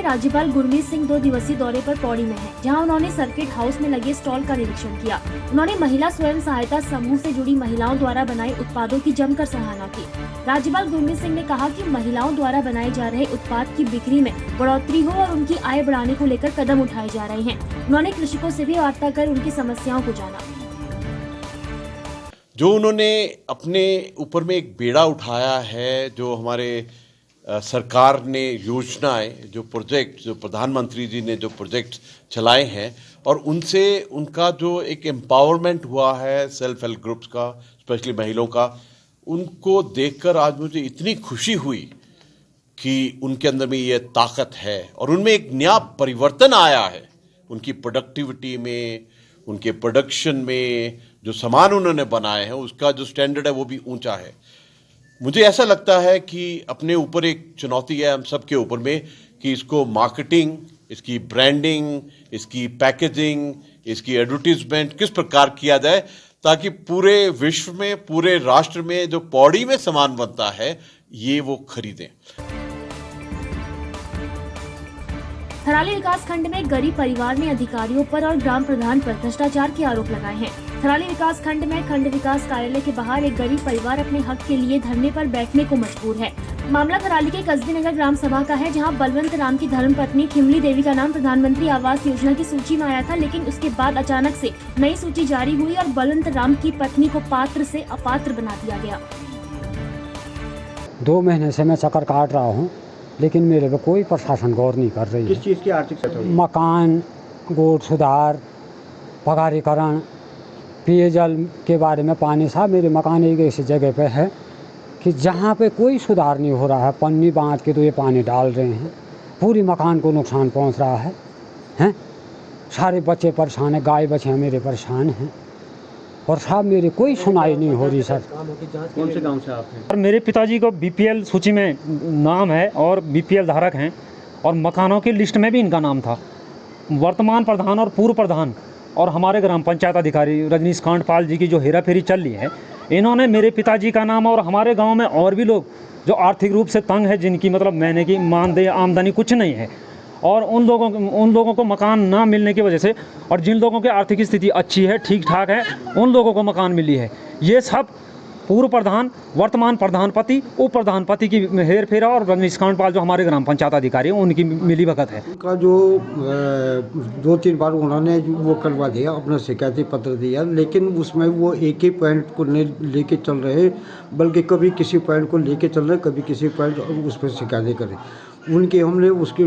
के राज्यपाल गुरमीत सिंह 2 दिवसीय दौरे पर पौड़ी में हैं, जहां उन्होंने सर्किट हाउस में लगे स्टॉल का निरीक्षण किया। उन्होंने महिला स्वयं सहायता समूह से जुड़ी महिलाओं द्वारा बनाए उत्पादों की जमकर सराहना की। राज्यपाल गुरमीत सिंह ने कहा कि महिलाओं द्वारा बनाए जा रहे उत्पाद की बिक्री में बढ़ोतरी हो और उनकी आय बढ़ाने को लेकर कदम उठाए जा रहे हैं। उन्होंने कृषकों से भी वार्ता कर उनकी समस्याओं को जाना। जो उन्होंने अपने ऊपर में एक बेड़ा उठाया है, जो हमारे सरकार ने योजनाएं, जो प्रोजेक्ट, जो प्रधानमंत्री जी ने जो प्रोजेक्ट चलाए हैं और उनसे उनका जो एक एम्पावरमेंट हुआ है सेल्फ हेल्प ग्रुप्स का, स्पेशली महिलाओं का, उनको देखकर आज मुझे इतनी खुशी हुई कि उनके अंदर में ये ताकत है और उनमें एक नया परिवर्तन आया है। उनकी प्रोडक्टिविटी में, उनके प्रोडक्शन में, जो सामान उन्होंने बनाए हैं उसका जो स्टैंडर्ड है वो भी ऊंचा है। मुझे ऐसा लगता है कि अपने ऊपर एक चुनौती है हम सब के ऊपर में कि इसको मार्केटिंग, इसकी ब्रांडिंग, इसकी पैकेजिंग, इसकी एडवर्टीजमेंट किस प्रकार किया जाए ताकि पूरे विश्व में, पूरे राष्ट्र में जो पौड़ी में सामान बनता है ये वो खरीदें। थराली विकास खंड में गरीब परिवार ने अधिकारियों पर और ग्राम प्रधान पर भ्रष्टाचार के आरोप लगाए हैं। थराली विकास खंड में खंड विकास कार्यालय के बाहर एक गरीब परिवार अपने हक के लिए धरने पर बैठने को मजबूर है। मामला थराली के कस्बी नगर ग्राम सभा का है, जहां बलवंत राम की धर्मपत्नी खिमली देवी का नाम प्रधानमंत्री आवास योजना की सूची में आया था, लेकिन उसके बाद अचानक से नई सूची जारी हुई और बलवंत राम की पत्नी को पात्र से अपात्र बना दिया गया। 2 महीने से मैं चक्कर काट रहा हूँ, लेकिन मेरे पे कोई प्रशासन गौर नहीं कर रही है। किस चीज़ की आर्थिक सहायता? मकान, गोद सुधार, पगारीकरण, पेयजल के बारे में। पानी साहब, मेरे मकान एक ऐसी जगह पे है कि जहाँ पे कोई सुधार नहीं हो रहा है। पन्नी बांध के तो ये पानी डाल रहे हैं, पूरी मकान को नुकसान पहुँच रहा है। हैं, सारे बच्चे परेशान हैं, गाय बच्चे मेरे परेशान हैं और साहब मेरी कोई सुनाई नहीं हो रही। सर, कौन से गांव से आप हैं? और मेरे पिताजी को बीपीएल सूची में नाम है और बीपीएल धारक हैं और मकानों की लिस्ट में भी इनका नाम था। वर्तमान प्रधान और पूर्व प्रधान और हमारे ग्राम पंचायत अधिकारी रजनीश कांडपाल जी की जो हेरा फेरी चल रही है, इन्होंने मेरे पिताजी का नाम और हमारे गाँव में और भी लोग जो आर्थिक रूप से तंग है, जिनकी मतलब महीने की मानदेय आमदनी कुछ नहीं है, और उन लोगों को मकान ना मिलने की वजह से, और जिन लोगों की आर्थिक स्थिति अच्छी है, ठीक ठाक है, उन लोगों को मकान मिली है। ये सब पूर्व प्रधान, वर्तमान प्रधानपति, उप प्रधानपति की हेर फेरा और रजनीश कांडपाल जो हमारे ग्राम पंचायत अधिकारी हैं उनकी मिली भगत है। उनका जो 2-3 बार उन्होंने वो करवा दिया, अपना शिकायती पत्र दिया, लेकिन उसमें वो एक ही पॉइंट को लेके चल रहे, बल्कि कभी किसी पॉइंट को लेके चल रहे, कभी किसी पॉइंट उस पर शिकायतें करें। उनकी हमने उसकी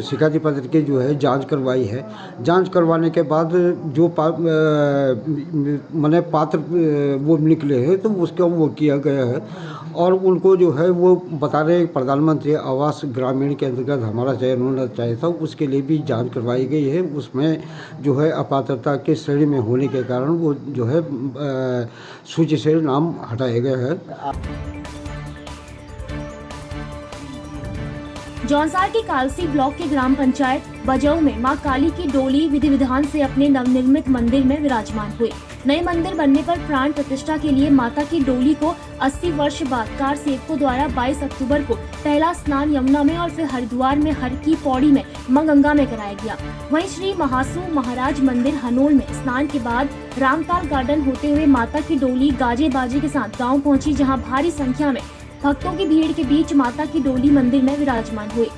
शिकायती पत्र की जो है जांच करवाई है। जांच करवाने के बाद जो माने पात्र वो निकले हैं तो उसका वो किया गया है और उनको जो है वो बता रहे प्रधानमंत्री आवास ग्रामीण के अंतर्गत हमारा चयन होना चाहिए था, उसके लिए भी जांच करवाई गई है। उसमें जो है अपात्रता के श्रेणी में होने के कारण वो जो है सूची से नाम हटाए गए हैं। जौनसार के कालसी ब्लॉक के ग्राम पंचायत बजऊ में मां काली की डोली विधि विधान से अपने नवनिर्मित मंदिर में विराजमान हुए। नए मंदिर बनने पर प्राण प्रतिष्ठा के लिए माता की डोली को 80 वर्ष बाद कार सेवकों द्वारा 22 अक्टूबर को पहला स्नान यमुना में और फिर हरिद्वार में हर की पौड़ी में मां गंगा में कराया गया। वहीं श्री महासू महाराज मंदिर हनोल में स्नान के बाद रामताल गार्डन होते हुए माता की डोली गाजे बाजे के साथ गाँव पहुँची, जहाँ भारी संख्या में भक्तों की भीड़ के बीच माता की डोली मंदिर में विराजमान हुई।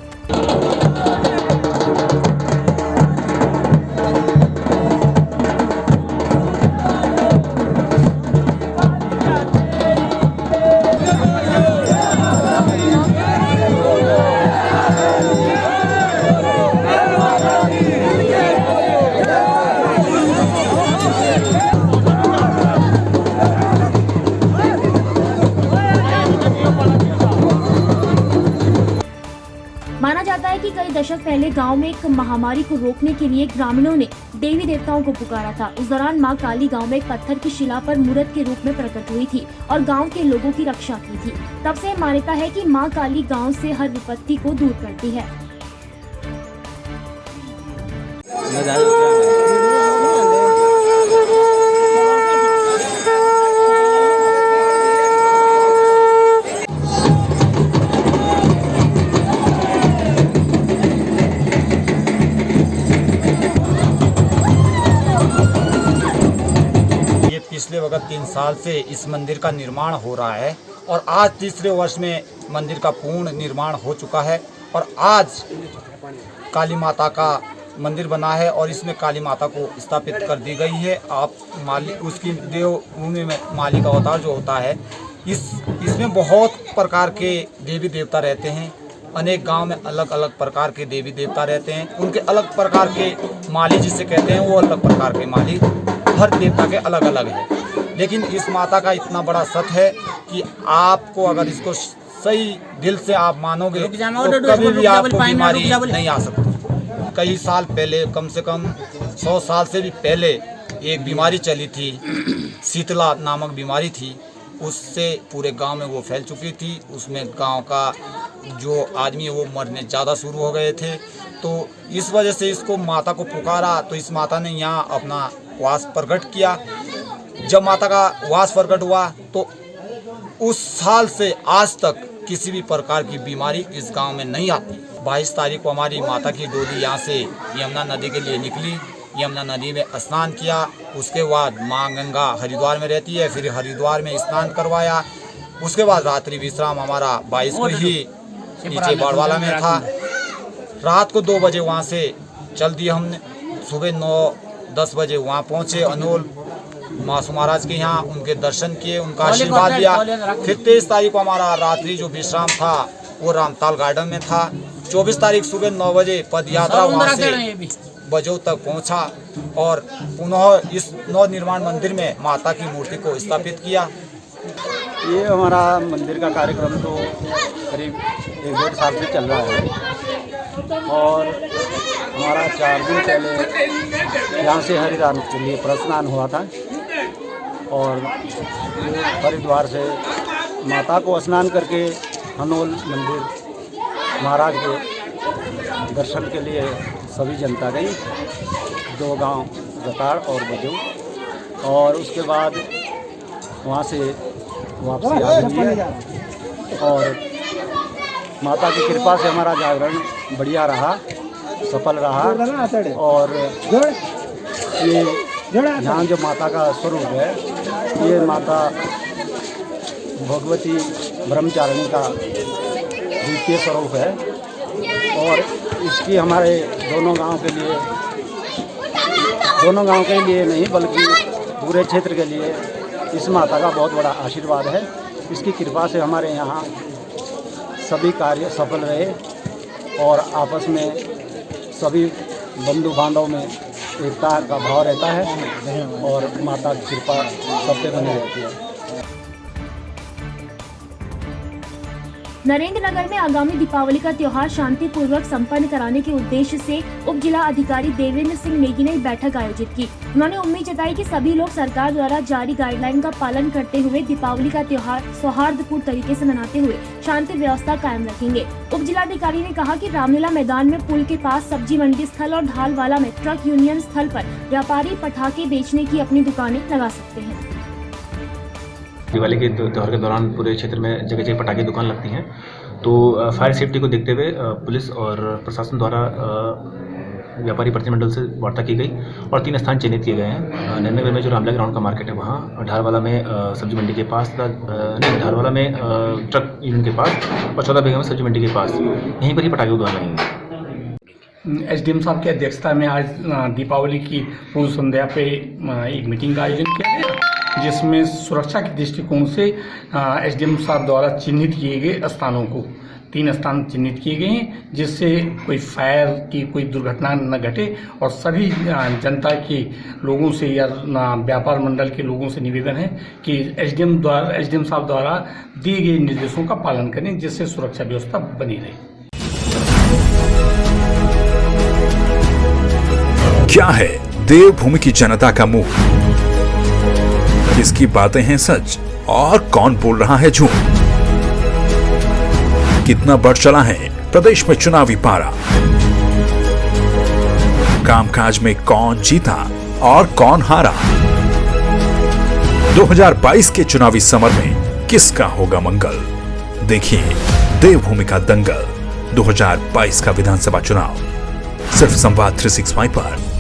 माना जाता है कि कई दशक पहले गांव में एक महामारी को रोकने के लिए ग्रामीणों ने देवी देवताओं को पुकारा था। उस दौरान मां काली गांव में एक पत्थर की शिला पर मूर्त के रूप में प्रकट हुई थी और गांव के लोगों की रक्षा की थी। तब से मान्यता है कि मां काली गांव से हर विपत्ति को दूर करती है। पिछले वक्त 3 साल से इस मंदिर का निर्माण हो रहा है और आज तीसरे वर्ष में मंदिर का पूर्ण निर्माण हो चुका है और आज काली माता का मंदिर बना है और इसमें काली माता को स्थापित कर दी गई है। आप मालिक उसकी देवभूमि में मालिक अवतार जो होता है, इसमें बहुत प्रकार के देवी देवता रहते हैं। अनेक गांव में अलग अलग प्रकार के देवी देवता रहते हैं, उनके अलग प्रकार के माली जिसे कहते हैं वो अलग प्रकार के माली हर देवता के अलग अलग है। लेकिन इस माता का इतना बड़ा सत्य है कि आपको अगर इसको सही दिल से आप मानोगे तो कभी भी आपको बीमारी नहीं आ सकती। कई साल पहले, कम से कम 100 साल से भी पहले एक बीमारी चली थी, शीतला नामक बीमारी थी, उससे पूरे गांव में वो फैल चुकी थी। उसमें गांव का जो आदमी है वो मरने ज़्यादा शुरू हो गए थे। तो इस वजह से इसको माता को पुकारा तो इस माता ने यहाँ अपना वास प्रकट किया। जब माता का वास प्रकट हुआ तो उस साल से आज तक किसी भी प्रकार की बीमारी इस गांव में नहीं आती। 22 तारीख को हमारी माता की डोली यहाँ से यमुना नदी के लिए निकली, यमुना नदी में स्नान किया। उसके बाद माँ गंगा हरिद्वार में रहती है, फिर हरिद्वार में स्नान करवाया। उसके बाद रात्रि विश्राम हमारा 22 को ही नीचे बाड़वाला में था। रात को 2 बजे वहाँ से चल दिए हमने, सुबह 9-10 बजे वहाँ पहुँचे अनोल मासू महाराज के यहाँ, उनके दर्शन किए, उनका आशीर्वाद लिया। फिर 23 तारीख को हमारा रात्रि जो विश्राम था वो रामताल गार्डन में था। 24 तारीख सुबह 9 बजे पद यात्रा वहाँ से बजौ तक पहुँचा और पुनः इस नव निर्माण मंदिर में माता की मूर्ति को स्थापित किया। ये हमारा मंदिर का कार्यक्रम तो करीब 1-1.5 साल से चल रहा है और हमारा 4 दिन पहले यहाँ से हरिद्वार के लिए प्रस्नान हुआ था और हरिद्वार से माता को स्नान करके हनोल मंदिर महाराज के दर्शन के लिए सभी जनता गई, 2 गांव रताड़ और बजौ, और उसके बाद वहाँ से वापसी आ गई और माता की कृपा से हमारा जागरण बढ़िया रहा, सफल रहा। और ये यहाँ जो माता का स्वरूप है ये माता भगवती ब्रह्मचारिणी का द्वितीय स्वरूप है और इसकी हमारे दोनों गांव के लिए नहीं बल्कि पूरे क्षेत्र के लिए इस माता का बहुत बड़ा आशीर्वाद है। इसकी कृपा से हमारे यहाँ सभी कार्य सफल रहे और आपस में सभी बंधु बांधव में एकता का भाव रहता है और माता की कृपा सब पे बनी रहती है। नरेंद्र नगर में आगामी दीपावली का त्योहार शांतिपूर्वक संपन्न कराने के उद्देश्य से उप जिला अधिकारी देवेंद्र सिंह नेगी ने बैठक आयोजित की। उन्होंने उम्मीद जताई कि सभी लोग सरकार द्वारा जारी गाइडलाइन का पालन करते हुए दीपावली का त्योहार सौहार्दपूर्ण तरीके से मनाते हुए शांति व्यवस्था कायम रखेंगे। उप जिलाधिकारी ने कहा कि रामलीला मैदान में पुल के पास सब्जी मंडी स्थल और ढालवाला में ट्रक यूनियन स्थल पर व्यापारी पटाखे बेचने की अपनी दुकानें लगा सकते हैं। दिवाली के त्यौहार के दौरान पूरे क्षेत्र में जगह जगह पटाखे दुकान लगती हैं, तो फायर सेफ्टी को देखते हुए पुलिस और प्रशासन द्वारा व्यापारी प्रतिनिधिमंडल से वार्ता की गई और 3 स्थान चिन्हित किए गए हैं। नगर में जो रामलीला ग्राउंड का मार्केट है वहाँ, ढालवाला में सब्जी मंडी के पास, ढालवाला में ट्रक यूनियन के पास और 14 बीघा में सब्जी मंडी के पास, यहीं पर ही पटाखे दुकान लगेंगे। एसडीएम साहब की अध्यक्षता में आज दीपावली की पूर्व संध्या पे एक मीटिंग का आयोजन किया गया, जिसमें सुरक्षा के दृष्टिकोण से एसडीएम साहब द्वारा चिन्हित किए गए स्थानों को 3 स्थान चिन्हित किए गए हैं, जिससे कोई फायर की कोई दुर्घटना न घटे और सभी जनता के लोगों से या व्यापार मंडल के लोगों से निवेदन है कि एसडीएम साहब द्वारा दिए गए निर्देशों का पालन करें, जिससे सुरक्षा व्यवस्था बनी रहे। क्या है देवभूमि की जनता का मुंह? किसकी बातें हैं सच और कौन बोल रहा है झूठ? कितना बढ़ चला है प्रदेश में चुनावी पारा? कामकाज में कौन जीता और कौन हारा? 2022 के चुनावी समर में किसका होगा मंगल? देखिए देवभूमि का दंगल 2022 का विधानसभा चुनाव सिर्फ संवाद 365 पर।